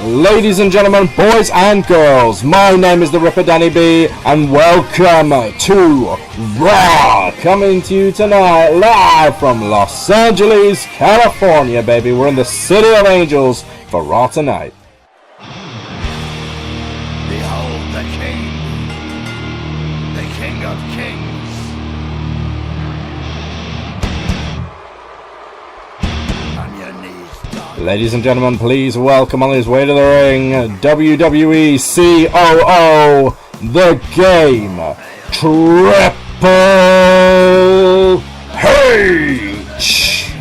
Ladies and gentlemen, boys and girls, my name is the Ripper Danny B, and welcome to Raw, coming to you tonight live from Los Angeles, California, baby. We're in the City of Angels for Raw tonight. Behold the King of Kings. On your knees, dog. Ladies and gentlemen, please welcome on his way to the ring, WWE COO, The Game, Triple H.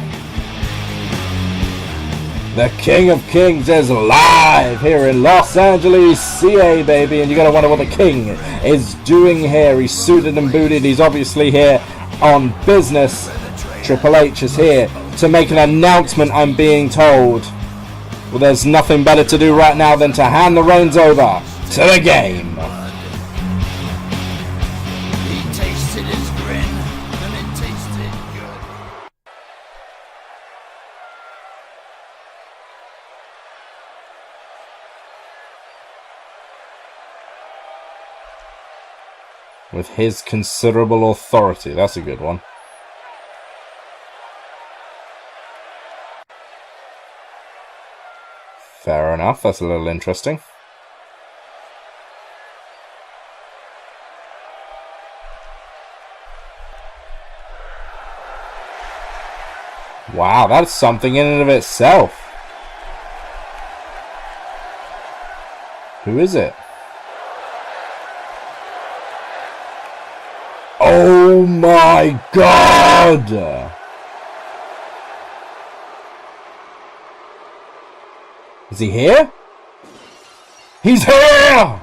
The King of Kings is live here in Los Angeles, CA, baby, and you gotta wonder what the King is doing here. He's suited and booted. He's obviously here on business. Triple H is here to make an announcement, I'm being told. Well, there's nothing better to do right now than to hand the reins over to The Game. He tasted his grin, and it tasted good. With his considerable authority. That's a good one. Fair enough, that's a little interesting. Wow, that's something in and of itself. Who is it? Oh my God! Is he here? He's here!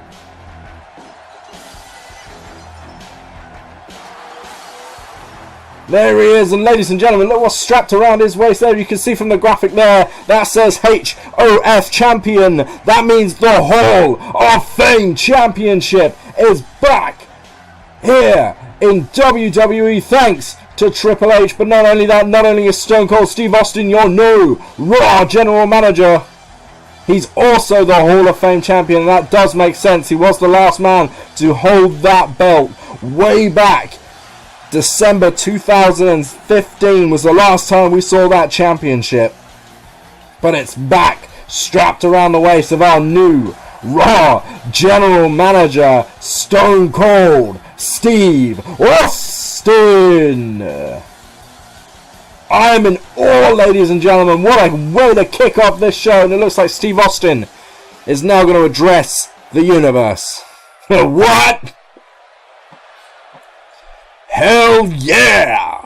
There he is, and ladies and gentlemen, look what's strapped around his waist there. You can see from the graphic there, that says HOF Champion. That means the Hall of Fame Championship is back here in WWE, thanks to Triple H. But not only that, not only is Stone Cold Steve Austin your new Raw General Manager, he's also the Hall of Fame champion, and that does make sense. He was the last man to hold that belt way back. December 2015 was the last time we saw that championship. But it's back, strapped around the waist of our new Raw General Manager, Stone Cold Steve Austin. I'm in awe, ladies and gentlemen. What a way to kick off this show. And it looks like Steve Austin is now going to address the universe. What? Hell yeah!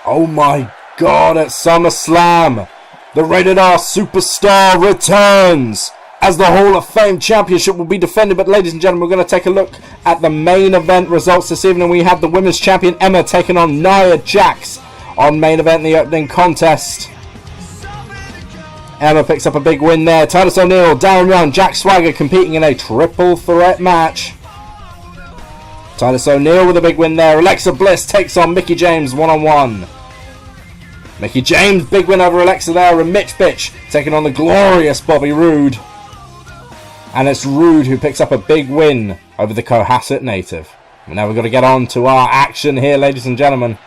Oh my God, at SummerSlam, the Rated R Superstar returns as the Hall of Fame Championship will be defended. But ladies and gentlemen, we're going to take a look at the main event results this evening. We have the Women's Champion Emma taking on Nia Jax on main event in the opening contest. Emma picks up a big win there. Titus O'Neil, Darren Young, Jack Swagger competing in a triple threat match. Titus O'Neil with a big win there. Alexa Bliss takes on Mickie James one-on-one. Mickie James, big win over Alexa there, and Mitch Bitch taking on the glorious Bobby Roode. And it's Roode who picks up a big win over the Cohasset native. And now we've got to get on to our action here, ladies and gentlemen.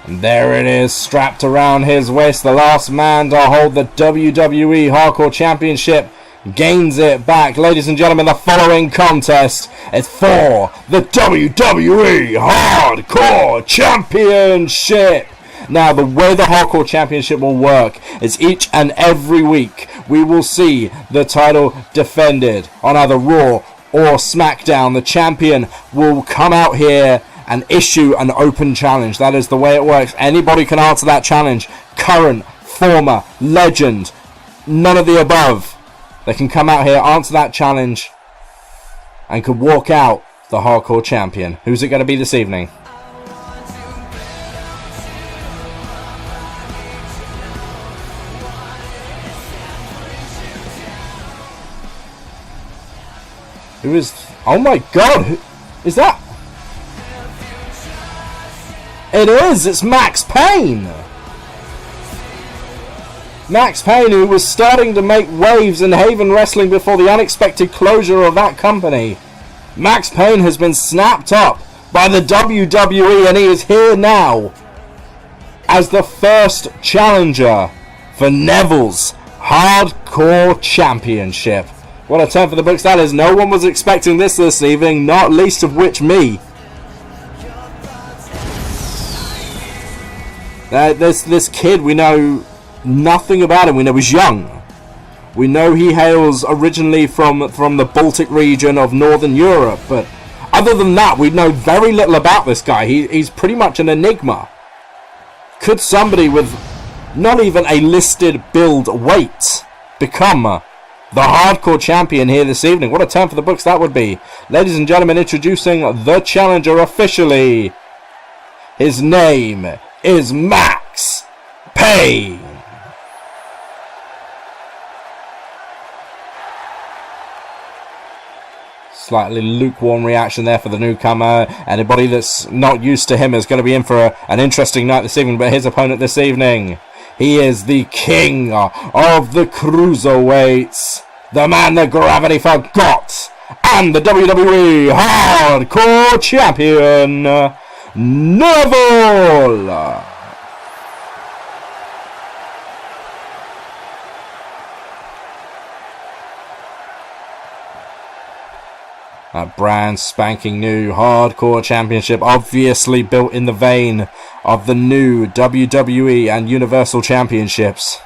And there it is, strapped around his waist. The last man to hold the WWE Hardcore Championship gains it back. Ladies and gentlemen, the following contest is for the WWE Hardcore Championship. Now, the way the Hardcore Championship will work is each and every week we will see the title defended on either Raw or SmackDown. The champion will come out here and issue an open challenge. That is the way it works. Anybody can answer that challenge. Current, former, legend, none of the above. They can come out here, answer that challenge, and could walk out the Hardcore Champion. Who's it going to be this evening? Who is... Oh my god! Is that... It is! It's Max Payne! Max Payne, who was starting to make waves in Haven Wrestling before the unexpected closure of that company. Max Payne has been snapped up by the WWE, and he is here now as the first challenger for Neville's Hardcore Championship. What a turn for the books that is. No one was expecting this evening, not least of which me. This kid, we know nothing about him. We know he's young. We know he hails originally from the Baltic region of Northern Europe, but other than that, we know very little about this guy. He's pretty much an enigma. Could somebody with not even a listed build weight become the Hardcore Champion here this evening? What a turn for the books that would be. Ladies and gentlemen, introducing the challenger officially. His name is Max Payne. Slightly lukewarm reaction there for the newcomer. Anybody that's not used to him is going to be in for an interesting night this evening. But his opponent this evening, he is the king of the cruiserweights, the man that gravity forgot, and the WWE Hardcore Champion, Neville. A brand spanking new Hardcore Championship, obviously built in the vein of the new WWE and Universal Championships.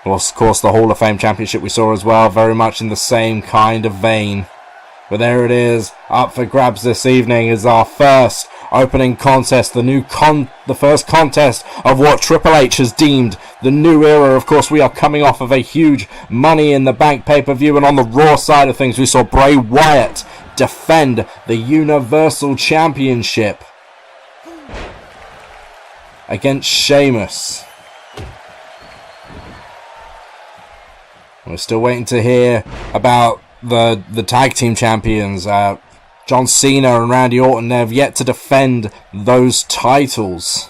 Well, of course, the Hall of Fame Championship we saw as well, very much in the same kind of vein. But there it is, up for grabs this evening is our first opening contest, the first contest of what Triple H has deemed the new era. Of course, we are coming off of a huge Money in the Bank pay-per-view, and on the Raw side of things, we saw Bray Wyatt defend the Universal Championship against Sheamus. We're still waiting to hear about the tag team champions. John Cena and Randy Orton have yet to defend those titles.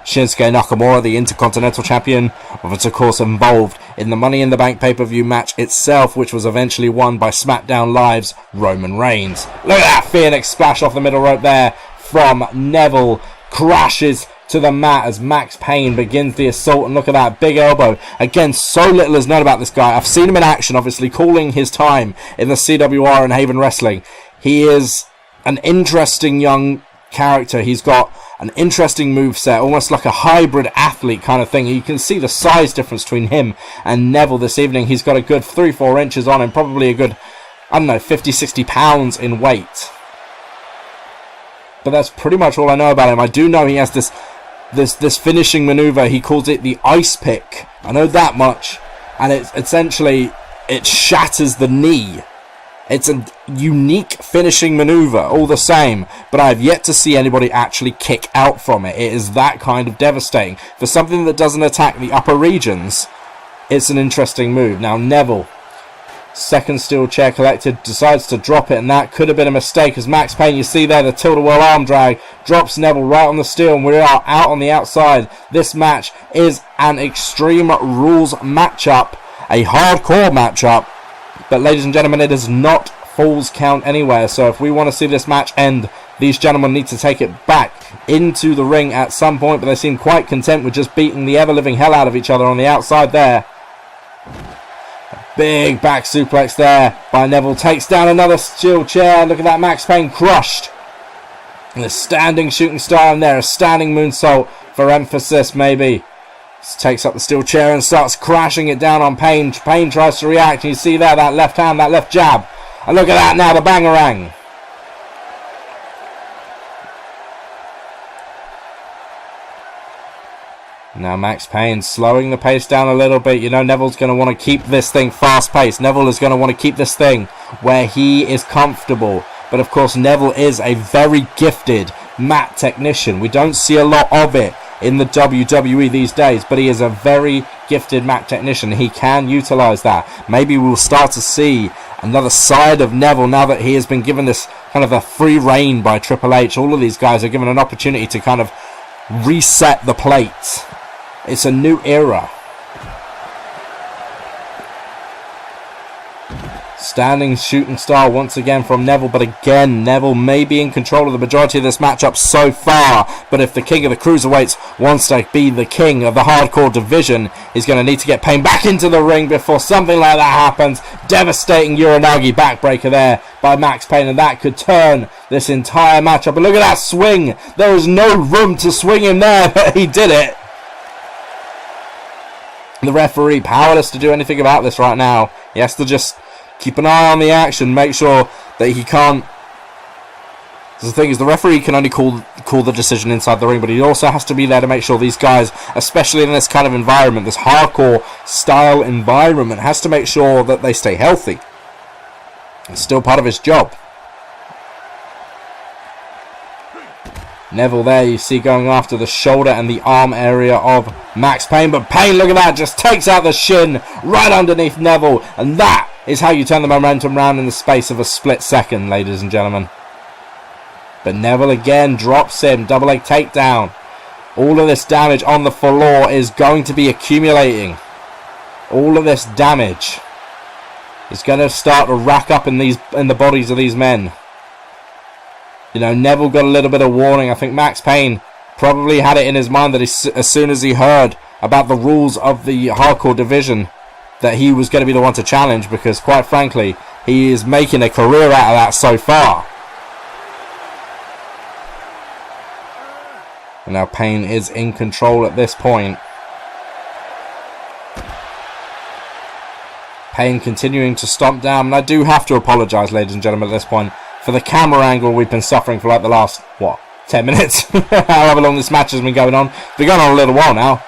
Shinsuke Nakamura, the Intercontinental Champion, was of course involved in the Money in the Bank pay-per-view match itself, which was eventually won by SmackDown Live's Roman Reigns. Look at that Phoenix splash off the middle rope there from Neville. Crashes to the mat as Max Payne begins the assault, and look at that big elbow. Again, so little is known about this guy. I've seen him in action, obviously calling his time in the CWR and Haven Wrestling. He is an interesting young character. He's got an interesting moveset, almost like a hybrid athlete kind of thing. You can see the size difference between him and Neville this evening. He's got a good 3-4 inches on him, probably a good, 50-60 pounds in weight. But that's pretty much all I know about him. I do know he has this finishing maneuver. He calls it the ice pick. I know that much. And it's essentially, it shatters the knee. It's a unique finishing maneuver, all the same, but I've yet to see anybody actually kick out from it. It is that kind of devastating. For something that doesn't attack the upper regions, it's an interesting move. Now, Neville, second steel chair collected, decides to drop it, and that could have been a mistake, as Max Payne, you see there, the tilt-a-whirl arm drag, drops Neville right on the steel, and we are out on the outside. This match is an Extreme Rules matchup, a hardcore matchup. But ladies and gentlemen, it is not Falls Count anywhere. So if we want to see this match end, these gentlemen need to take it back into the ring at some point. But they seem quite content with just beating the ever-living hell out of each other on the outside there. A big back suplex there by Neville. Takes down another steel chair. Look at that, Max Payne crushed. And a standing shooting star in there. A standing moonsault for emphasis maybe. Takes up the steel chair and starts crashing it down on Payne. Payne tries to react. You see there, that left hand, that left jab. And look at that now, the bangarang. Now Max Payne slowing the pace down a little bit. You know, Neville's going to want to keep this thing fast-paced. Neville is going to want to keep this thing where he is comfortable, But of course, Neville is a very gifted mat technician. We don't see a lot of it in the WWE these days, but he is a very gifted mat technician. He can utilize that. Maybe we'll start to see another side of Neville now that he has been given this kind of a free reign by Triple H. All of these guys are given an opportunity to kind of reset the plate. It's a new era. Standing shooting star once again from Neville, but again, Neville may be in control of the majority of this matchup so far, but if the king of the cruiserweights wants to be the king of the hardcore division, he's going to need to get Payne back into the ring before something like that happens. Devastating Uranagi backbreaker there by Max Payne, and that could turn this entire matchup. But look at that swing. There was no room to swing him there, but he did it. The referee powerless to do anything about this right now. He has to just keep an eye on the action, make sure that he can't... The thing is, the referee can only call the decision inside the ring, but he also has to be there to make sure these guys, especially in this kind of environment, this hardcore style environment, has to make sure that they stay healthy. It's still part of his job. Neville there, you see, going after the shoulder and the arm area of Max Payne, but Payne, look at that, just takes out the shin right underneath Neville, and that is how you turn the momentum around in the space of a split second, ladies and gentlemen. But Neville again drops him, double leg takedown. All of this damage on the floor is going to be accumulating. All of this damage is going to start to rack up in the bodies of these men. You know, Neville got a little bit of warning. I think Max Payne probably had it in his mind that as soon as he heard about the rules of the hardcore division, that he was going to be the one to challenge, because quite frankly, he is making a career out of that so far. And now Payne is in control at this point. Payne continuing to stomp down, and I do have to apologise, ladies and gentlemen, at this point, for the camera angle we've been suffering for like the last, 10 minutes? However long this match has been going on. It's been going on a little while now.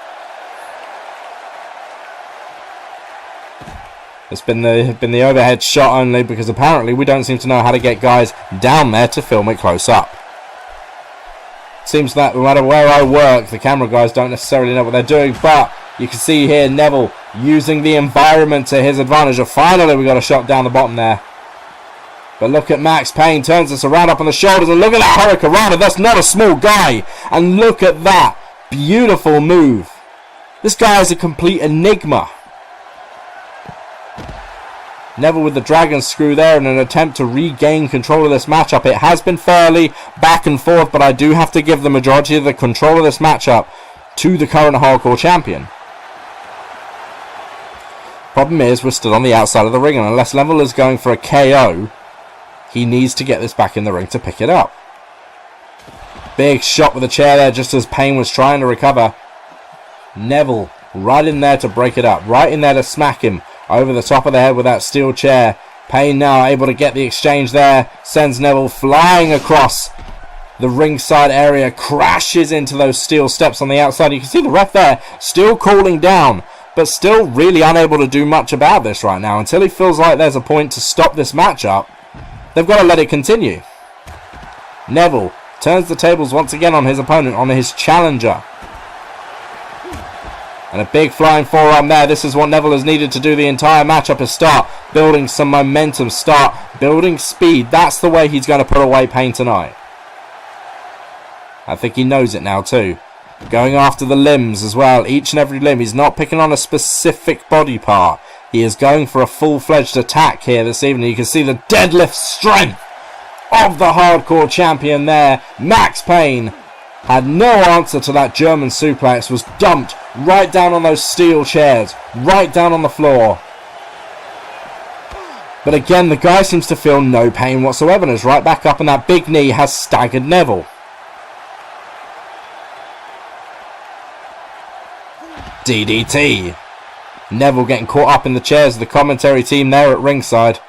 It's been the overhead shot only, because apparently we don't seem to know how to get guys down there to film it close up. Seems that no matter where I work, the camera guys don't necessarily know what they're doing, but you can see here Neville using the environment to his advantage. And finally we got a shot down the bottom there. But look at Max Payne, turns this around up on the shoulders, and look at that Hurricanrana. That's not a small guy. And look at that beautiful move. This guy is a complete enigma. Neville with the dragon screw there in an attempt to regain control of this matchup. It has been fairly back and forth, but I do have to give the majority of the control of this matchup to the current hardcore champion. Problem is, we're still on the outside of the ring, and unless Neville is going for a KO, he needs to get this back in the ring to pick it up. Big shot with the chair there just as Payne was trying to recover. Neville right in there to break it up, right in there to smack him over the top of the head with that steel chair. Payne now able to get the exchange there, sends Neville flying across the ringside area, crashes into those steel steps on the outside. You can see the ref there still calling down, but still really unable to do much about this right now. Until he feels like there's a point to stop this matchup, they've got to let it continue. Neville turns the tables once again on his opponent, on his challenger. And a big flying forearm there. This is what Neville has needed to do the entire matchup, is start building some momentum, start building speed. That's the way he's going to put away Payne tonight. I think he knows it now too. Going after the limbs as well, each and every limb. He's not picking on a specific body part. He is going for a full-fledged attack here this evening. You can see the deadlift strength of the hardcore champion there. Max Payne had no answer to that German suplex, was dumped right down on those steel chairs, right down on the floor. But again, the guy seems to feel no pain whatsoever and is right back up, and that big knee has staggered Neville. DDT. Neville getting caught up in the chairs of the commentary team there at ringside.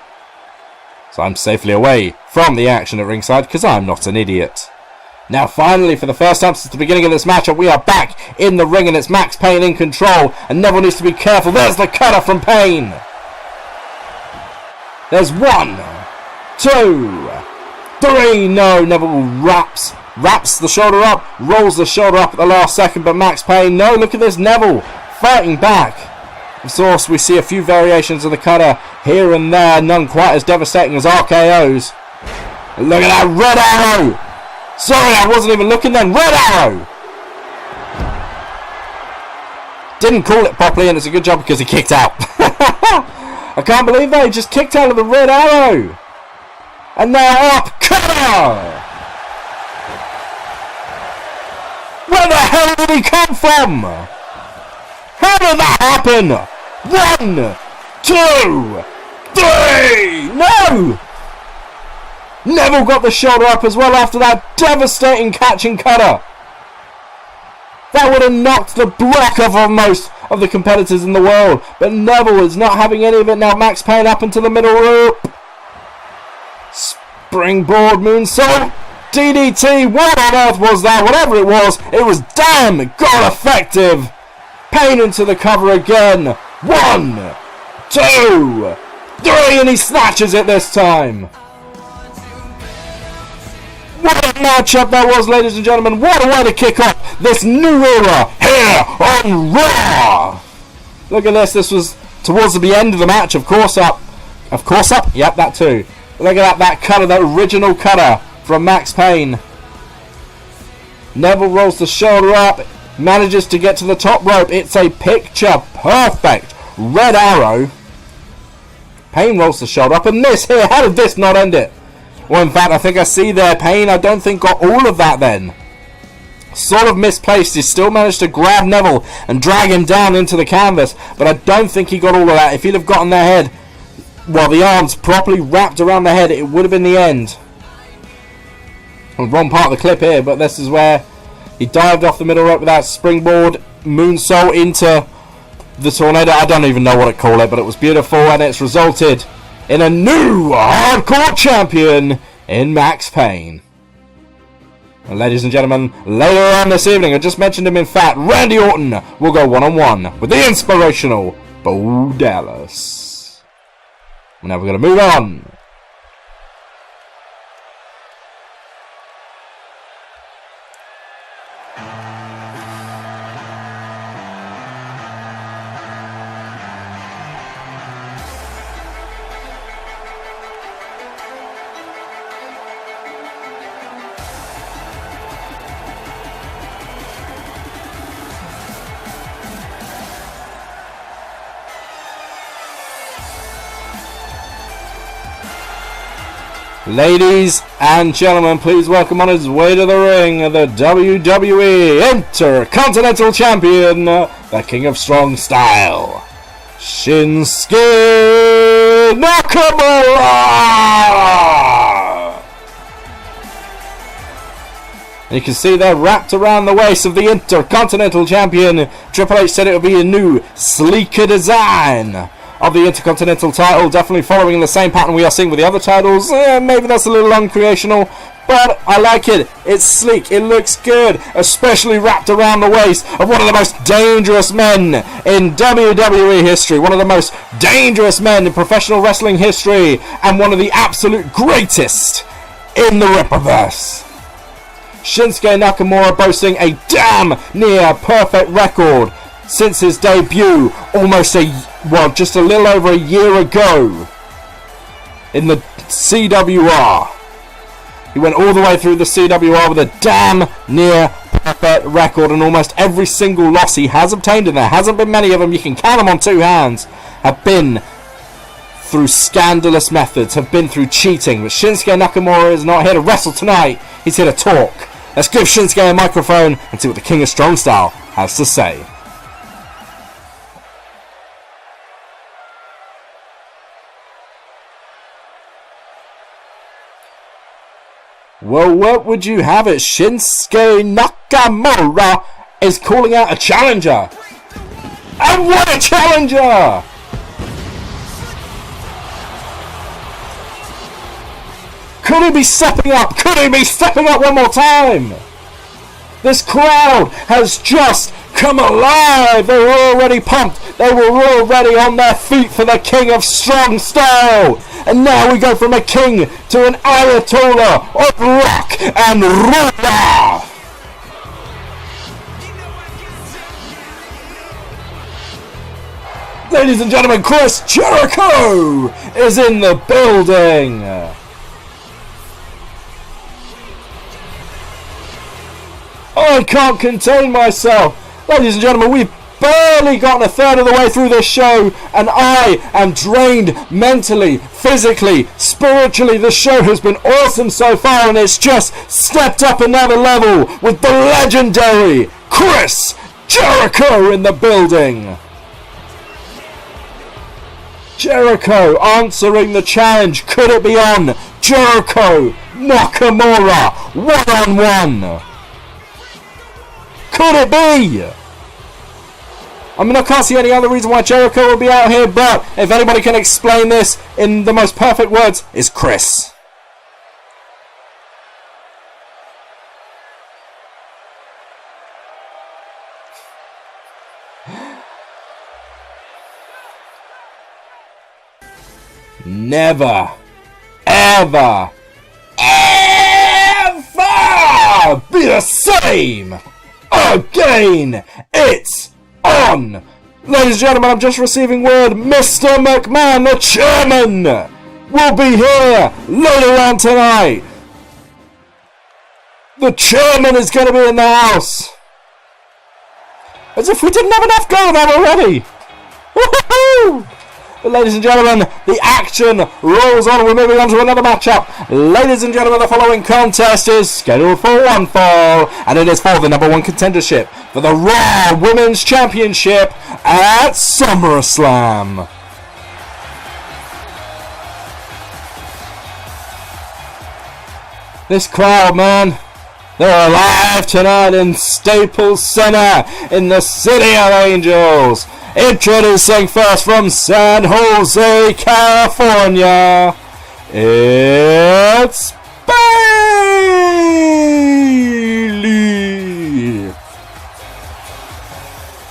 So I'm safely away from the action at ringside because I'm not an idiot. Now finally, for the first time since the beginning of this matchup, we are back in the ring and it's Max Payne in control, and Neville needs to be careful. There's the cutter from Payne. There's 1, 2, 3. No, Neville wraps the shoulder up, rolls the shoulder up at the last second, but Max Payne, no, look at this, Neville fighting back. Of course, we see a few variations of the cutter here and there, none quite as devastating as RKO's. Look at that red arrow! Sorry, I wasn't even looking then. Red arrow! Didn't call it properly, and it's a good job because he kicked out. I can't believe that, he just kicked out of the red arrow. And now up, cutter! Where the hell did he come from? How did that happen? 1, 2, 3! No! Neville got the shoulder up as well after that devastating catching cutter. That would have knocked the block off of most of the competitors in the world. But Neville is not having any of it now. Max Payne up into the middle rope. Springboard moonsault. DDT. What on earth was that? Whatever it was damn god effective. Payne into the cover again. 1, 2, 3, and he snatches it this time. What a matchup that was, ladies and gentlemen. What a way to kick off this new era here on Raw. Look at this. This was towards the end of the match. Of course up. Yep, that too. Look at that cutter, that original cutter from Max Payne. Neville rolls the shoulder up. Manages to get to the top rope. It's a picture perfect red arrow. Payne rolls the shoulder up. And this here, how did this not end it? Well, in fact, I think I see there, Payne, I don't think got all of that then. Sort of misplaced. He still managed to grab Neville and drag him down into the canvas, but I don't think he got all of that. If he'd have gotten their head, well, the arms properly wrapped around the head, it would have been the end. Wrong part of the clip here, but this is where he dived off the middle rope with that springboard moonsault into the tornado. I don't even know what to call it, but it was beautiful, and it's resulted in a new hardcore champion in Max Payne. And ladies and gentlemen, later on this evening, I just mentioned him in fact, Randy Orton will go one-on-one with the inspirational Bo Dallas. Now we're going to move on. Ladies and gentlemen, please welcome on his way to the ring, the WWE Intercontinental Champion, the King of Strong Style, Shinsuke Nakamura! And you can see they're wrapped around the waist of the Intercontinental Champion. Triple H said it would be a new, sleeker design of the Intercontinental title, definitely following the same pattern we are seeing with the other titles. Maybe that's a little uncreational, but I like it. It's sleek, it looks good, especially wrapped around the waist of one of the most dangerous men in WWE history, one of the most dangerous men in professional wrestling history, and one of the absolute greatest in the Ripperverse. Shinsuke Nakamura boasting a damn near perfect record since his debut just a little over a year ago in the CWR. He went all the way through the CWR with a damn near perfect record, and almost every single loss he has obtained, and there hasn't been many of them, you can count them on two hands, have been through scandalous methods, have been through cheating. But Shinsuke Nakamura is not here to wrestle tonight, he's here to talk. Let's give Shinsuke a microphone and see what the King of Strong Style has to say. Well, what would you have it? Shinsuke Nakamura is calling out a challenger. And what a challenger! Could he be stepping up? Could he be stepping up one more time? This crowd has just come alive. They were already pumped. They were already on their feet for the king of strong style. And now we go from a king to an ayatollah of rock and roll. Ladies and gentlemen, Chris Jericho is in the building. I can't contain myself. Ladies and gentlemen, we've barely gotten a third of the way through this show, and I am drained mentally, physically, spiritually. The show has been awesome so far, and it's just stepped up another level with the legendary Chris Jericho in the building. Jericho answering the challenge. Could it be on? Jericho Nakamura one-on-one. Could it be? I mean, I can't see any other reason why Jericho will be out here, but if anybody can explain this in the most perfect words, it's Chris. Never, ever, ever be the same again. It's on. Ladies and gentlemen, I'm just receiving word. Mr. McMahon, the chairman, will be here later on tonight. The chairman is going to be in the house. As if we didn't have enough going on already. Woohoo! But ladies and gentlemen, the action rolls on. We're moving on to another matchup. Ladies and gentlemen, the following contest is scheduled for one fall, and it is for the #1 contendership for the Raw Women's Championship at SummerSlam. This crowd, man, they're alive tonight in Staples Center in the City of Angels. Introducing first from San Jose, California, it's Bayley.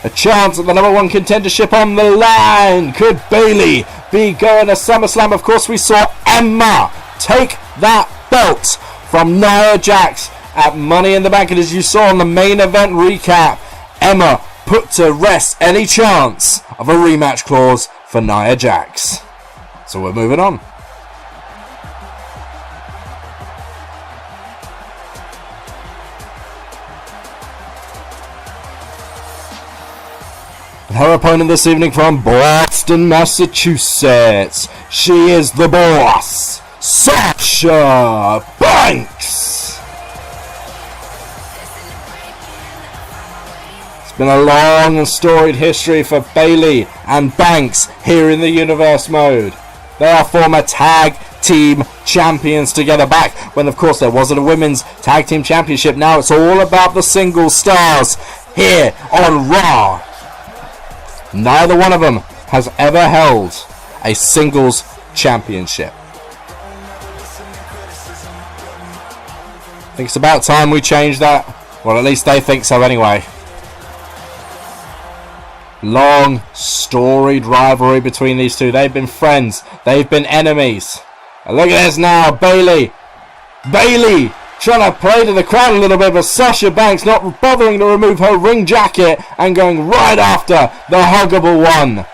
A chance at the #1 contendership on the line. Could Bayley be going to SummerSlam? Of course, we saw Emma take that belt from Nia Jax at Money in the Bank, and as you saw on the main event recap, Emma put to rest any chance of a rematch clause for Nia Jax. So we're moving on. Her opponent this evening from Boston, Massachusetts. She is the boss, Sasha Banks. Been a long and storied history for Bayley and Banks here in the Universe mode. They are former tag team champions together back when, of course, there wasn't a women's tag team championship. Now it's all about the single stars here on Raw. Neither one of them has ever held a singles championship. I think it's about time we change that. Well, at least they think so anyway. Long, storied rivalry between these two. They've been friends. They've been enemies. And look at this now. Bayley trying to play to the crowd a little bit, but Sasha Banks not bothering to remove her ring jacket and going right after the huggable one.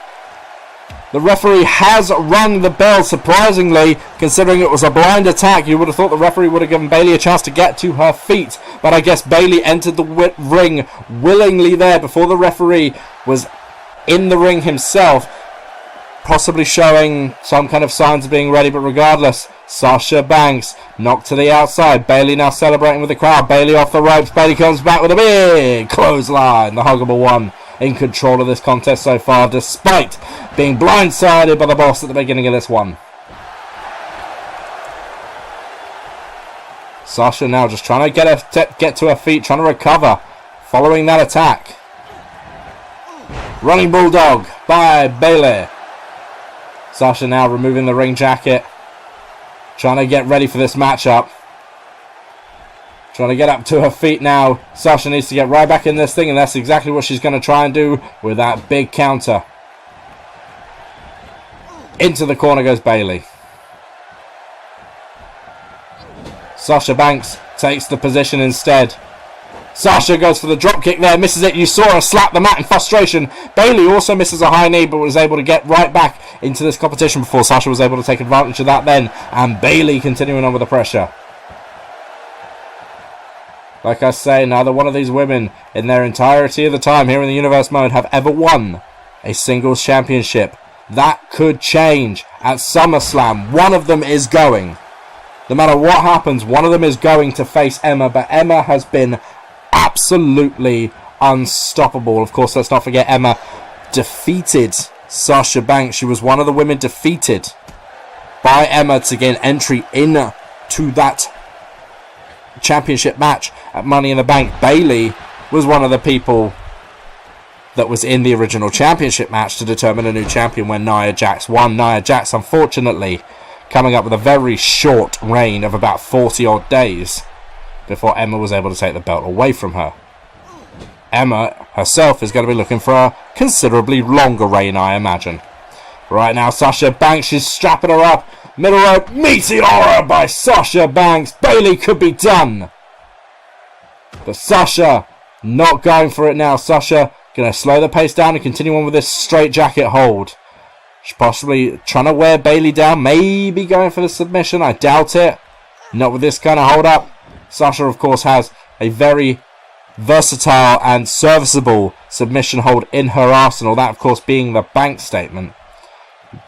The referee has rung the bell, surprisingly, considering it was a blind attack. You would have thought the referee would have given Bayley a chance to get to her feet, but I guess Bayley entered the ring willingly there before the referee was in the ring himself, possibly showing some kind of signs of being ready. But regardless, Sasha Banks knocked to the outside. Bayley now celebrating with the crowd. Bayley off the ropes. Bayley comes back with a big clothesline. The huggable one in control of this contest so far, despite being blindsided by the boss at the beginning of this one. Sasha now just trying to get to her feet, trying to recover following that attack. Running Bulldog by Bayley. Sasha now removing the ring jacket, trying to get ready for this matchup. Trying to get up to her feet now. Sasha needs to get right back in this thing, and that's exactly what she's going to try and do with that big counter. Into the corner goes Bayley. Sasha Banks takes the position instead. Sasha goes for the drop kick there, misses it. You saw her slap the mat in frustration. Bayley also misses a high knee, but was able to get right back into this competition before Sasha was able to take advantage of that then. And Bayley continuing on with the pressure. Like I say, neither one of these women in their entirety of the time here in the Universe mode have ever won a singles championship. That could change at SummerSlam. One of them is going. No matter what happens, one of them is going to face Emma. But Emma has been absolutely unstoppable. Of course, let's not forget Emma defeated Sasha Banks. She was one of the women defeated by Emma to gain entry into that championship match at Money in the Bank. Bayley was one of the people that was in the original championship match to determine a new champion when Nia Jax won. Nia Jax, unfortunately, coming up with a very short reign of about 40 odd days before Emma was able to take the belt away from her. Emma herself is going to be looking for a considerably longer reign, I imagine. Right now, Sasha Banks, she's strapping her up. Middle rope, Meteora by Sasha Banks. Bayley could be done. But Sasha not going for it now. Sasha going to slow the pace down and continue on with this straight jacket hold. She's possibly trying to wear Bayley down. Maybe going for the submission. I doubt it. Not with this kind of hold up. Sasha, of course, has a very versatile and serviceable submission hold in her arsenal. That, of course, being the Bank statement.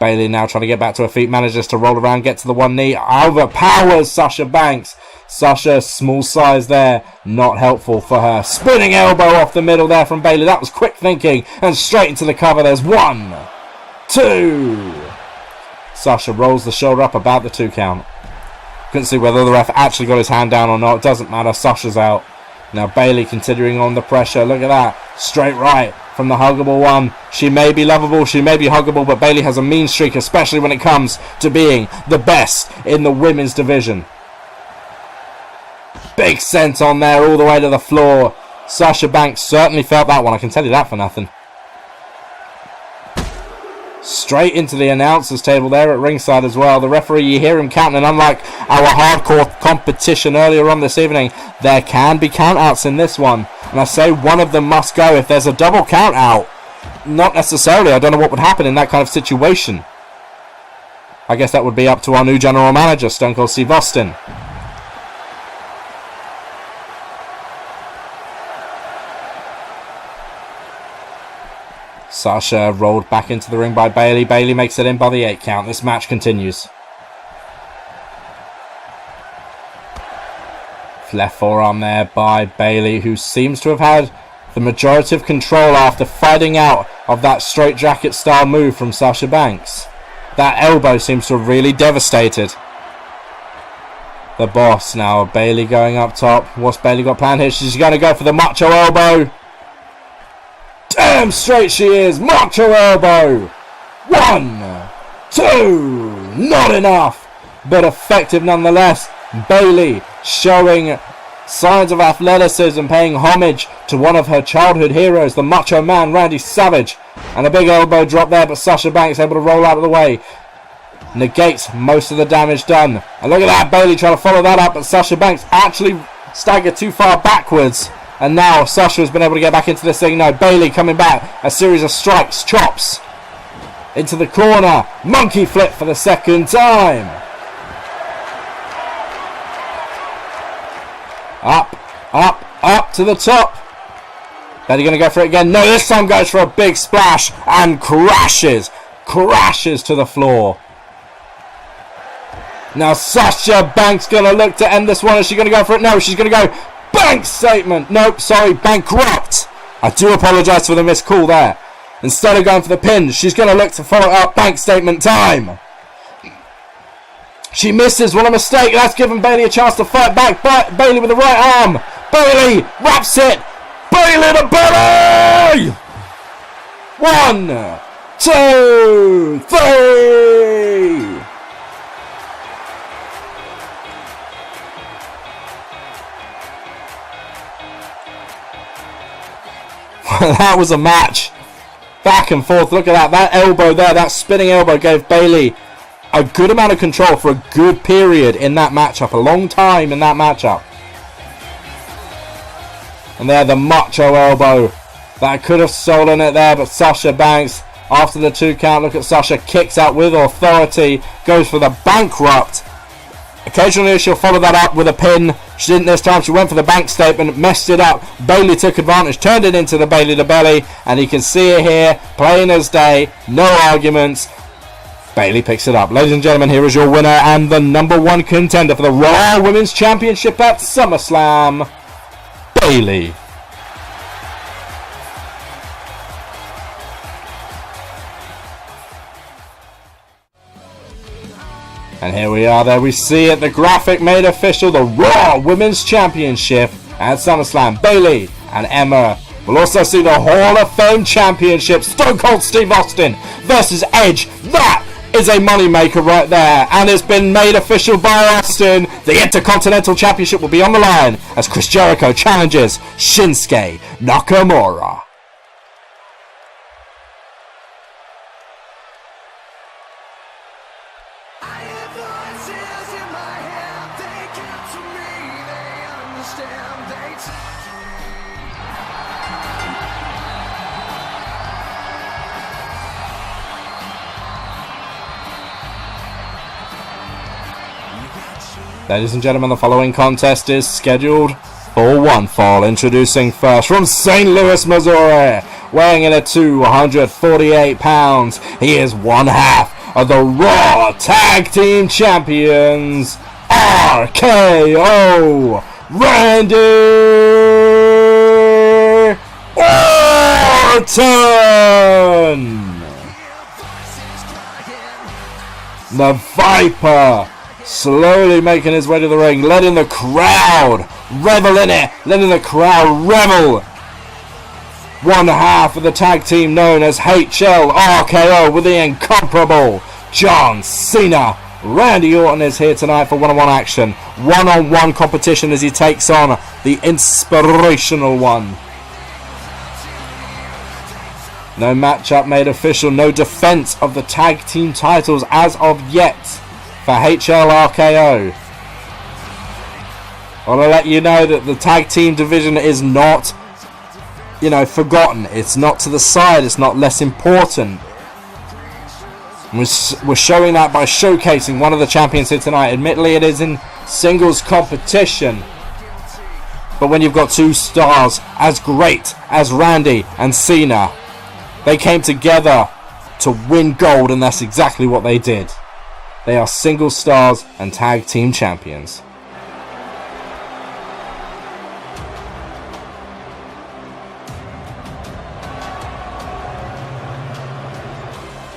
Bayley now trying to get back to her feet, manages to roll around, get to the one knee, overpowers Sasha Banks. Sasha, small size there, not helpful for her. Spinning elbow off the middle there from Bayley. That was quick thinking, and straight into the cover. There's 1, 2. Sasha rolls the shoulder up about the 2 count. Couldn't see whether the ref actually got his hand down or not. Doesn't matter. Sasha's out. Now Bayley continuing on the pressure. Look at that. Straight right from the huggable one. She may be lovable, she may be huggable, but Bayley has a mean streak, especially when it comes to being the best in the women's division. Big sent on there all the way to the floor. Sasha Banks certainly felt that one. I can tell you that for nothing. Straight into the announcers table there at ringside as well. The referee, you hear him counting, and unlike our hardcore competition earlier on this evening, there can be countouts in this one. And I say one of them must go. If there's a double countout, not necessarily. I don't know what would happen in that kind of situation. I guess that would be up to our new general manager, Stone Cold Steve Austin. Sasha rolled back into the ring by Bayley. Bayley makes it in by the 8 count. This match continues. Left forearm there by Bayley, who seems to have had the majority of control after fighting out of that straight jacket style move from Sasha Banks. That elbow seems to have really devastated the boss. Now Bayley going up top. What's Bayley got planned here? She's going to go for the macho elbow. Damn straight she is. Macho elbow. 1, 2. Not enough, but effective nonetheless. Bayley showing signs of athleticism, paying homage to one of her childhood heroes, the Macho Man, Randy Savage. And a big elbow drop there, but Sasha Banks able to roll out of the way. Negates most of the damage done. And look at that, Bayley trying to follow that up, but Sasha Banks actually staggered too far backwards. And now Sasha has been able to get back into this thing. No, Bayley coming back. A series of strikes, chops. Into the corner. Monkey flip for the second time. Up, up, up to the top. Bayley going to go for it again. No, this time goes for a big splash and crashes to the floor. Now Sasha Banks going to look to end this one. Is she going to go for it? No, she's going to go bank statement. Nope, sorry, bankrupt. I do apologise for the missed call there. Instead of going for the pin, she's going to look to follow up. Bank statement time. She misses. What a mistake. That's given Bayley a chance to fight back. Bayley with the right arm. Bayley wraps it. Bayley to Bayley. 1, 2, 3. That was a match. Back and forth. Look at that. That elbow there, that spinning elbow gave Bayley a good amount of control for a good period in that matchup. A long time in that matchup. And there, the macho elbow. That could have stolen it there, but Sasha Banks, after the 2 count, look at Sasha, kicks out with authority, goes for the bankrupt. Occasionally she'll follow that up with a pin. She didn't this time. She went for the bank statement, messed it up. Bayley took advantage, turned it into the Bayley to belly, and you can see it here, plain as day, no arguments. Bayley picks it up. Ladies and gentlemen, here is your winner and the #1 contender for the Raw Women's Championship at SummerSlam, Bayley. And here we are, there we see it, the graphic made official, the Raw Women's Championship at SummerSlam. Bayley and Emma. We'll also see the Hall of Fame Championship, Stone Cold Steve Austin versus Edge. That is a moneymaker right there, and it's been made official by Austin. The Intercontinental Championship will be on the line as Chris Jericho challenges Shinsuke Nakamura. Ladies and gentlemen, the following contest is scheduled for one fall. Introducing first from St. Louis, Missouri, weighing in at 248 pounds. He is one half of the Raw Tag Team Champions, RKO, Randy Orton. The Viper slowly making his way to the ring, letting the crowd revel in it, letting the crowd revel. One half of the tag team known as HL RKO with the incomparable John Cena. Randy Orton is here tonight for one-on-one action, one-on-one competition as he takes on the inspirational one. No matchup made official, no defense of the tag team titles as of yet for HL RKO. I want to let you know that the tag team division is not, forgotten. It's not to the side. It's not less important. We're showing that by showcasing one of the champions here tonight. Admittedly, it is in singles competition. But when you've got 2 stars as great as Randy and Cena, they came together to win gold, and that's exactly what they did. They are single stars and tag team champions.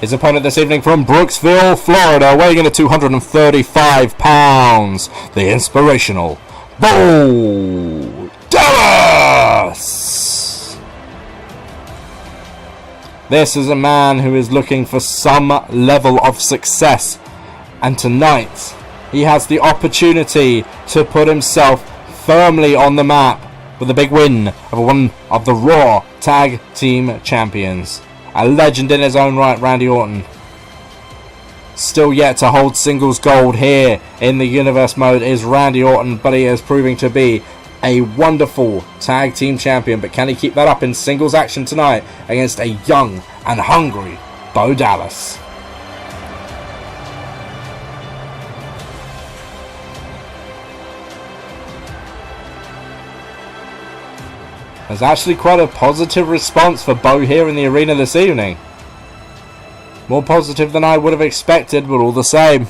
His opponent this evening from Brooksville, Florida, weighing in at 235 pounds, the inspirational Bo Dallas. This is a man who is looking for some level of success. And tonight, he has the opportunity to put himself firmly on the map with a big win of one of the Raw Tag Team Champions. A legend in his own right, Randy Orton. Still yet to hold singles gold here in the Universe mode is Randy Orton, but he is proving to be a wonderful Tag Team Champion. But can he keep that up in singles action tonight against a young and hungry Bo Dallas? There's actually quite a positive response for Bo here in the arena this evening. More positive than I would have expected, but all the same.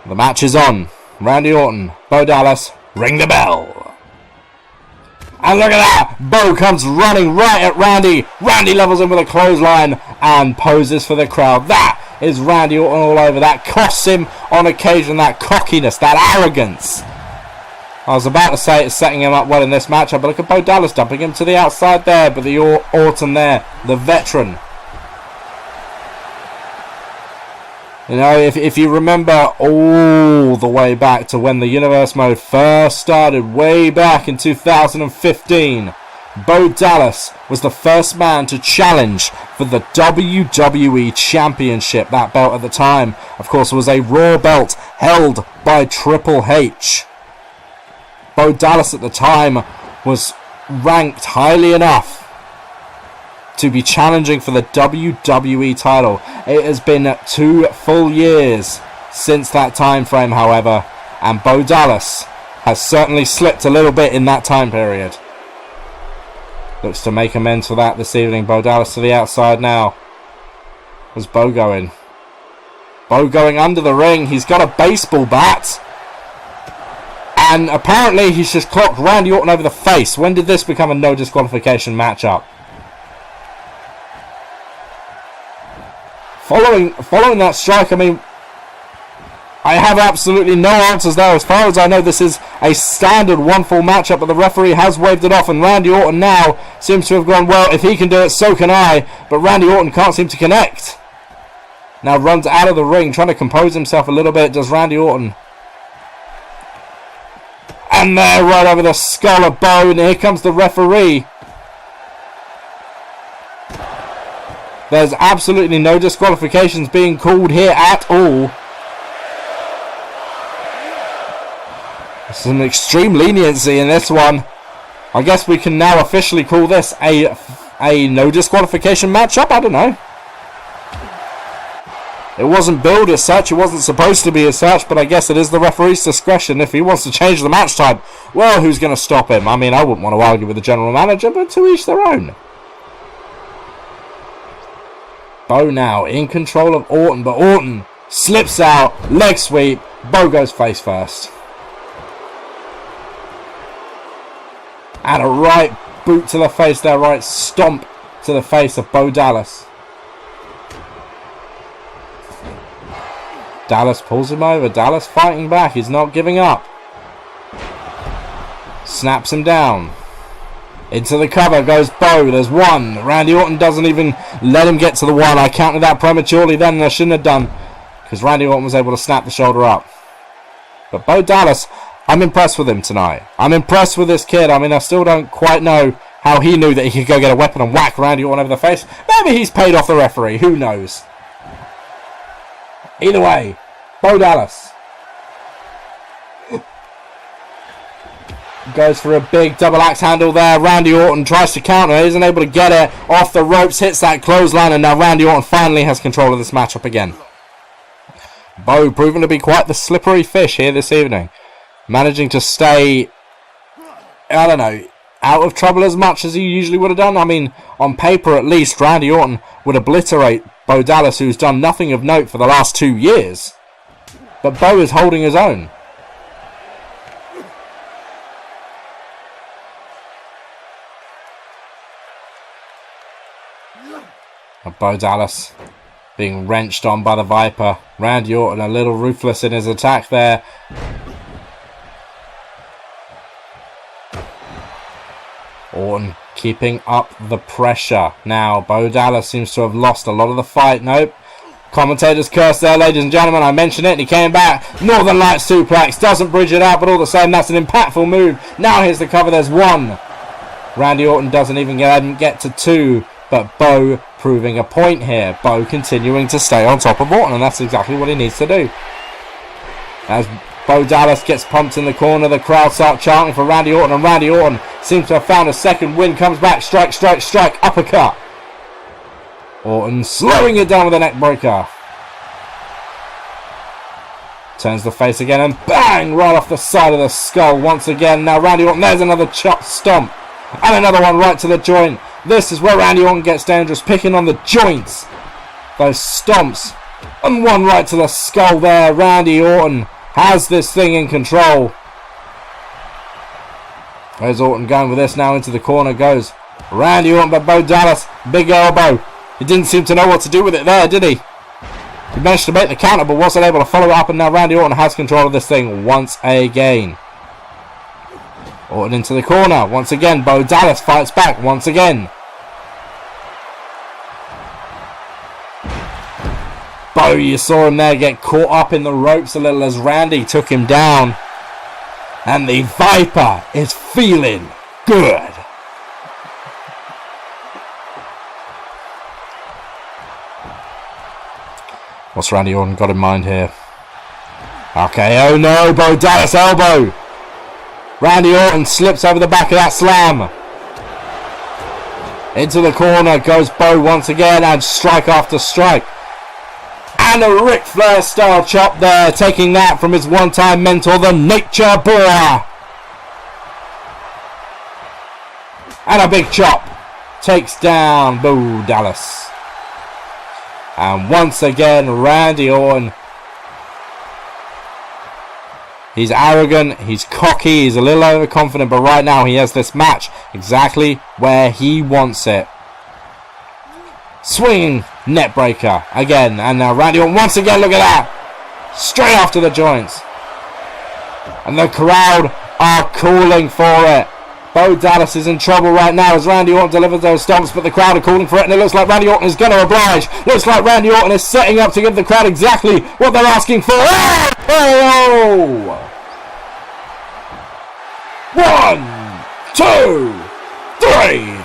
The match is on. Randy Orton, Bo Dallas, ring the bell. And look at that! Bo comes running right at Randy. Randy levels him with a clothesline and poses for the crowd. That is Randy Orton all over. That costs him on occasion, that cockiness, that arrogance. I was about to say it's setting him up well in this matchup, but look at Bo Dallas dumping him to the outside there, but the Orton there, the veteran, You know, if you remember all the way back to when the Universe Mode first started, way back in 2015, Bo Dallas was the first man to challenge for the WWE Championship. That belt at the time, of course, was a Raw belt held by Triple H. Bo Dallas at the time was ranked highly enough to be challenging for the WWE title. It has been 2 full years since that time frame, however, and Bo Dallas has certainly slipped a little bit in that time period. Looks to make amends for that this evening. Bo Dallas to the outside now. Where's Bo going? Bo going under the ring. He's got a baseball bat. And apparently he's just clocked Randy Orton over the face. When did this become a no disqualification matchup? Following that strike, I mean, I have absolutely no answers there. As far as I know, this is a standard 1-fall matchup, but the referee has waved it off, and Randy Orton now seems to have gone, well, if he can do it, so can I. But Randy Orton can't seem to connect. Now runs out of the ring, trying to compose himself a little bit, does Randy Orton. And there, right over the skull of Bo, and here comes the referee. There's absolutely no disqualifications being called here at all. Some extreme leniency in this one. I guess we can now officially call this a no disqualification matchup. I don't know. It wasn't billed as such. It wasn't supposed to be as such. But I guess it is the referee's discretion. If he wants to change the match time, well, who's going to stop him? I mean, I wouldn't want to argue with the general manager, but to each their own. Bo now in control of Orton, but Orton slips out, leg sweep, Bo goes face first. And a right boot to the face there, right stomp to the face of Bo Dallas. Dallas pulls him over, Dallas fighting back, he's not giving up. Snaps him down. Into the cover goes Bo. There's one. Randy Orton doesn't even let him get to the one. I counted that prematurely then, and I shouldn't have done, because Randy Orton was able to snap the shoulder up. But Bo Dallas, I'm impressed with him tonight. I'm impressed with this kid. I mean, I still don't quite know how he knew that he could go get a weapon and whack Randy Orton over the face. Maybe he's paid off the referee. Who knows? Either way, Bo Dallas goes for a big double axe handle there. Randy Orton tries to counter, isn't able to get it off the ropes, hits that clothesline, and now Randy Orton finally has control of this matchup again. Bo proving to be quite the slippery fish here this evening. Managing to stay, I don't know, out of trouble as much as he usually would have done. I mean, on paper at least, Randy Orton would obliterate Bo Dallas, who's done nothing of note for the last 2 years. But Bo is holding his own. Bo Dallas being wrenched on by the Viper. Randy Orton a little ruthless in his attack there. Orton keeping up the pressure. Now Bo Dallas seems to have lost a lot of the fight. Nope. Commentators curse there, ladies and gentlemen. I mentioned it and he came back. Northern Light suplex. Doesn't bridge it out, but all the same that's an impactful move. Now here's the cover. There's one. Randy Orton doesn't even get to 2. But Bo proving a point here. Bo continuing to stay on top of Orton, and that's exactly what he needs to do. As Bo Dallas gets pumped in the corner, the crowd start chanting for Randy Orton, and Randy Orton seems to have found a second win. Comes back, strike, strike, strike, uppercut. Orton slowing it down with a neck breaker. Turns the face again, and bang! Right off the side of the skull once again. Now Randy Orton, there's another chop stomp. And another one right to the joint. This is where Randy Orton gets dangerous, picking on the joints. Those stomps. And one right to the skull there. Randy Orton has this thing in control. There's Orton going with this now. Into the corner goes Randy Orton, but Bo Dallas, big elbow. He didn't seem to know what to do with it there, did he? He managed to make the counter, but wasn't able to follow it up, and now Randy Orton has control of this thing once again. Orton into the corner. Once again, Bo Dallas fights back once again. Bo Bo, you saw him there get caught up in the ropes a little as Randy took him down. And the Viper is feeling good. What's Randy Orton got in mind here? Okay, oh no, Bo Dallas elbow. Randy Orton slips over the back of that slam. Into the corner goes Bo once again, and strike after strike. And a Ric Flair style chop there, taking that from his one-time mentor, the Nature Boy. And a big chop takes down Bo Dallas. And once again, Randy Orton. He's arrogant, he's cocky, he's a little overconfident, but right now he has this match exactly where he wants it. Swinging net breaker again, and now Randy Orton once again, look at that! Straight after the joints. And the crowd are calling for it. Bo Dallas is in trouble right now as Randy Orton delivers those stomps, but the crowd are calling for it, and it looks like Randy Orton is going to oblige. Looks like Randy Orton is setting up to give the crowd exactly what they're asking for. Oh! 1, 2, 3.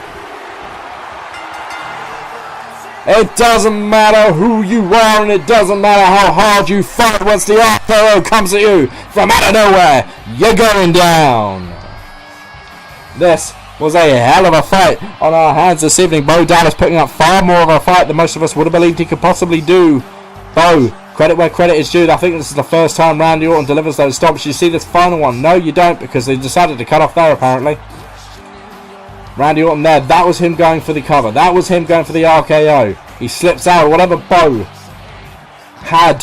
It doesn't matter who you are, and it doesn't matter how hard you fight. Once the RKO comes at you from out of nowhere, you're going down. This was a hell of a fight on our hands this evening. Bo Dallas putting up far more of a fight than most of us would have believed he could possibly do. Bo, credit where credit is due. I think this is the first time Randy Orton delivers those stomps. You see this final one? No, you don't, because they decided to cut off there apparently. Randy Orton there, that was him going for the cover. That was him going for the RKO. He slips out. Whatever Bo had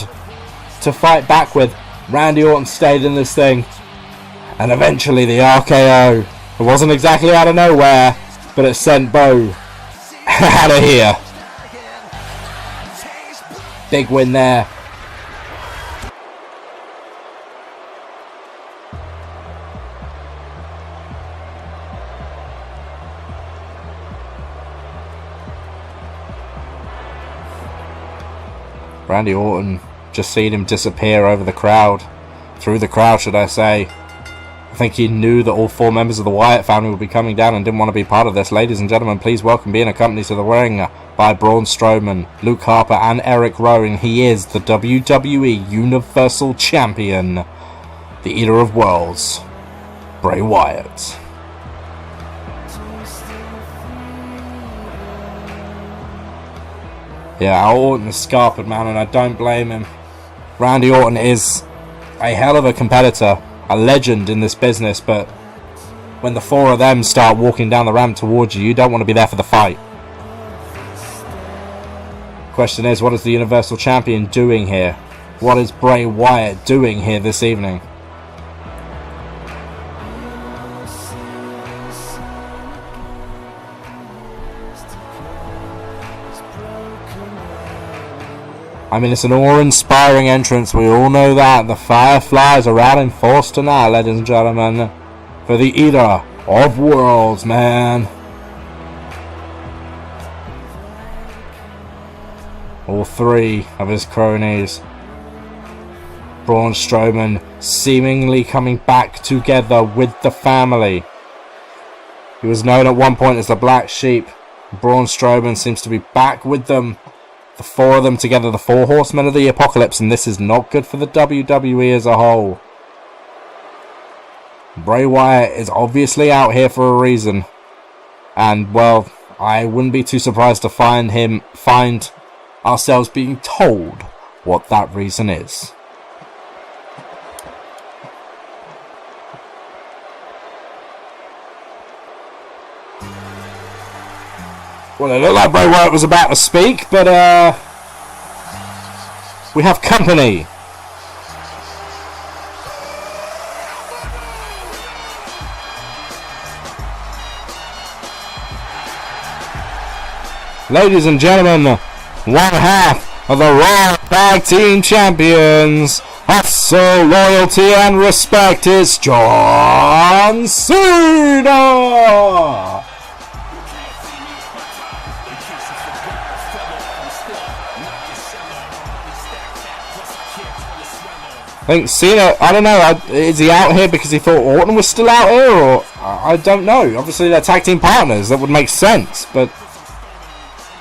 to fight back with, Randy Orton stayed in this thing. And eventually the RKO. It wasn't exactly out of nowhere, but it sent Bo out of here. Big win there. Randy Orton just seen him disappear over the crowd. Through the crowd, should I say. I think he knew that all 4 members of the Wyatt family would be coming down and didn't want to be part of this. Ladies and gentlemen, please welcome, being accompanied to the ring by Braun Strowman, Luke Harper and Eric Rowan. He is the WWE Universal Champion, the Eater of Worlds, Bray Wyatt. Yeah, Orton is scarpered, man, and I don't blame him. Randy Orton is a hell of a competitor. A legend in this business, but when the 4 of them start walking down the ramp towards you, you don't want to be there for the fight. Question is, what is the Universal Champion doing here? What is Bray Wyatt doing here this evening? I mean, it's an awe-inspiring entrance. We all know that. The Fireflies are out in force tonight, ladies and gentlemen. For the Eater of Worlds, man. All 3 of his cronies. Braun Strowman seemingly coming back together with the family. He was known at one point as the Black Sheep. Braun Strowman seems to be back with them. The 4 of them together, the 4 horsemen of the apocalypse, and this is not good for the WWE as a whole. Bray Wyatt is obviously out here for a reason. And, well, I wouldn't be too surprised to find ourselves being told what that reason is. Well, it looked like Bray Wyatt was about to speak, but we have company. Ladies and gentlemen, 1/2 of the Raw Tag Team Champions, hustle, loyalty, and respect is John Cena. I think Cena, I don't know, is he out here because he thought Orton was still out here, or I don't know. Obviously they're tag team partners, that would make sense, but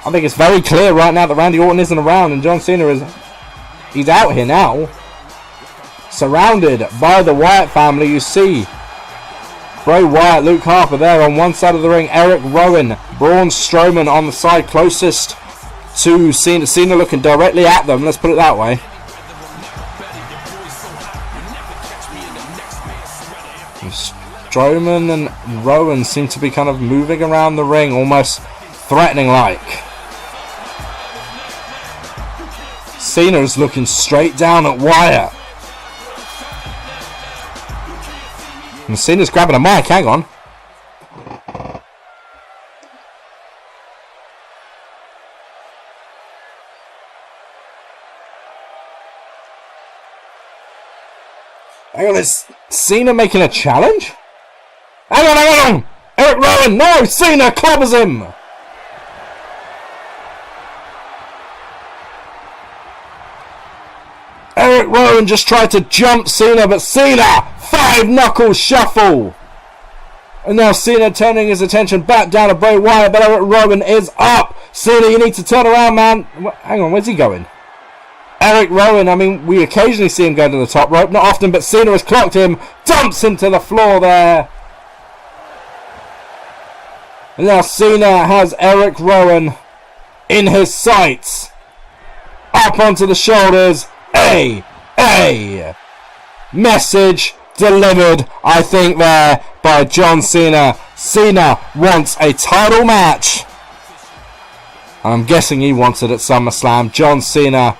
I think it's very clear right now that Randy Orton isn't around and John Cena he's out here now. Surrounded by the Wyatt family, you see Bray Wyatt, Luke Harper there on one side of the ring, Eric Rowan, Braun Strowman on the side closest to Cena. Cena looking directly at them, let's put it that way. Strowman and Rowan seem to be kind of moving around the ring, almost threatening like. Cena's looking straight down at Wyatt. And Cena's grabbing a mic, hang on. Hang on, is Cena making a challenge? Hang on! Eric Rowan, no! Cena clobbers him! Eric Rowan just tried to jump Cena, but Cena! 5-knuckle shuffle! And now Cena turning his attention back down to Bray Wyatt, but Eric Rowan is up! Cena, you need to turn around, man! Hang on, where's he going? Eric Rowan, I mean, we occasionally see him go to the top rope, not often, but Cena has clocked him, dumps him to the floor there. And now Cena has Eric Rowan in his sights. Up onto the shoulders. Message delivered, I think, there by John Cena. Cena wants a title match. I'm guessing he wants it at SummerSlam. John Cena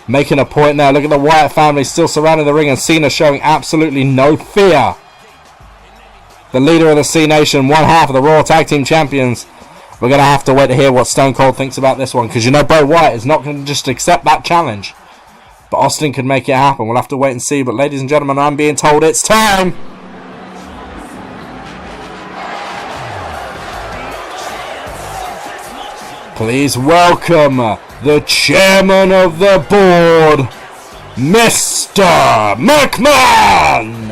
making a point there. Look at the Wyatt family still surrounding the ring, and Cena showing absolutely no fear. The leader of the C Nation, one half of the Raw Tag Team Champions. We're going to have to wait to hear what Stone Cold thinks about this one, because you know Bray Wyatt is not going to just accept that challenge. But Austin could make it happen. We'll have to wait and see. But ladies and gentlemen, I'm being told it's time. Please welcome the chairman of the board, Mr. McMahon.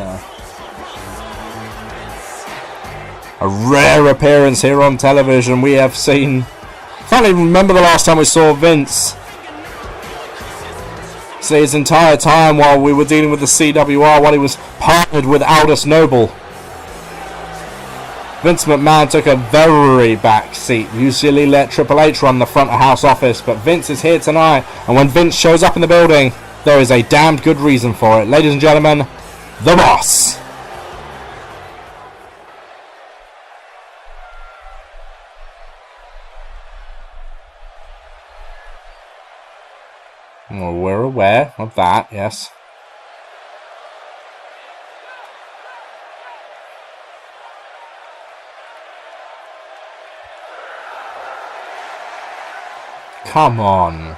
A rare appearance here on television. We have seen... I can't even remember the last time we saw Vince. So his entire time while we were dealing with the CWR, while he was partnered with Aldous Noble, Vince McMahon took a very back seat. Usually let Triple H run the front of house office, but Vince is here tonight, and when Vince shows up in the building, there is a damned good reason for it. Ladies and gentlemen, the boss. Well, we're aware of that, yes. Come on.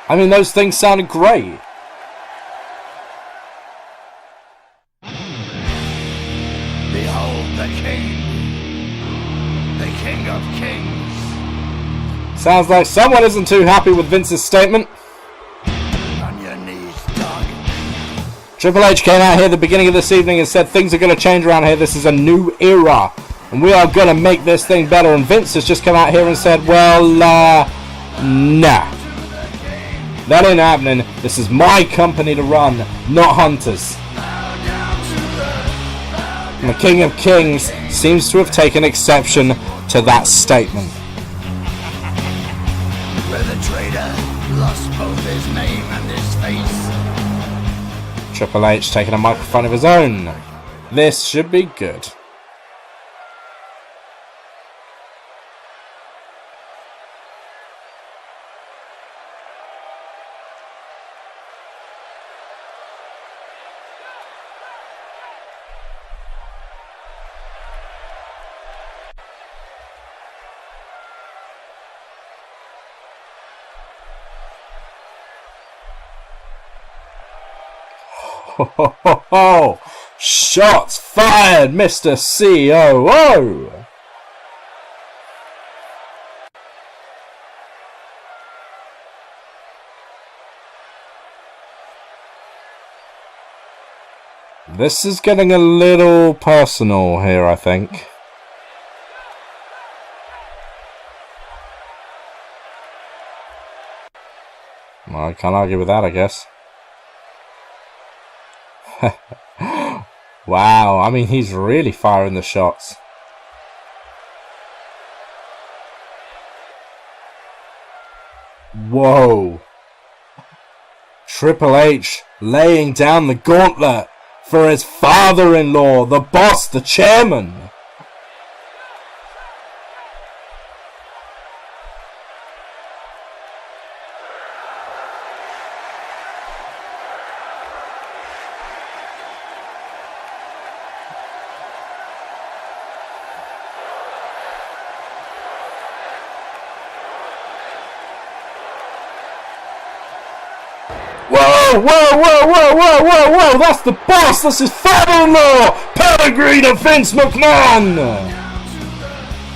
I mean, those things sounded great. Behold the King of Kings. Sounds like someone isn't too happy with Vince's statement. On your knees, dog. Triple H came out here at the beginning of this evening and said things are going to change around here. This is a new era, and we are going to make this thing better. And Vince has just come out here and said, well, nah. That ain't happening. This is my company to run, not Hunter's. And the King of Kings seems to have taken exception to that statement. Where the traitor lost both his name and his face. Triple H taking a microphone of his own. This should be good. Ho, ho, ho, ho. Shots fired, Mr. COO. This is getting a little personal here, I think. Well, I can't argue with that, I guess. Wow, I mean, he's really firing the shots. Whoa. Triple H laying down the gauntlet for his father-in-law, the boss, the chairman. Whoa, whoa, whoa, whoa, whoa, whoa, whoa! That's the boss! That's his father-in-law! Pedigree to Vince McMahon!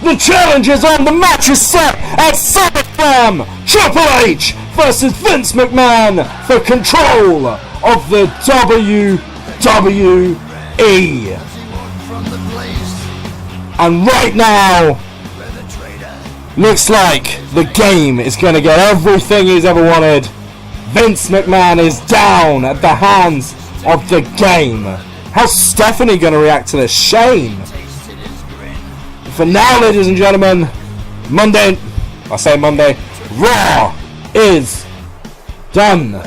The challenge is on! The match is set at SummerSlam! Triple H versus Vince McMahon for control of the WWE! And right now, looks like the game is going to get everything he's ever wanted. Vince McMahon is down at the hands of the game. How's Stephanie going to react to this? Shane. For now, ladies and gentlemen, Monday, Raw is done.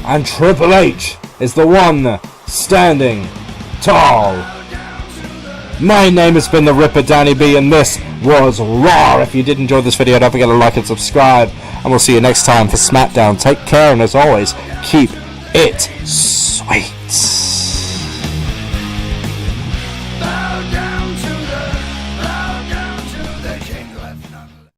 And Triple H is the one standing tall. My name has been the Ripper Danny B, and this was Raw. If you did enjoy this video, don't forget to like and subscribe, and we'll see you next time for SmackDown. Take care, and as always, keep it sweet.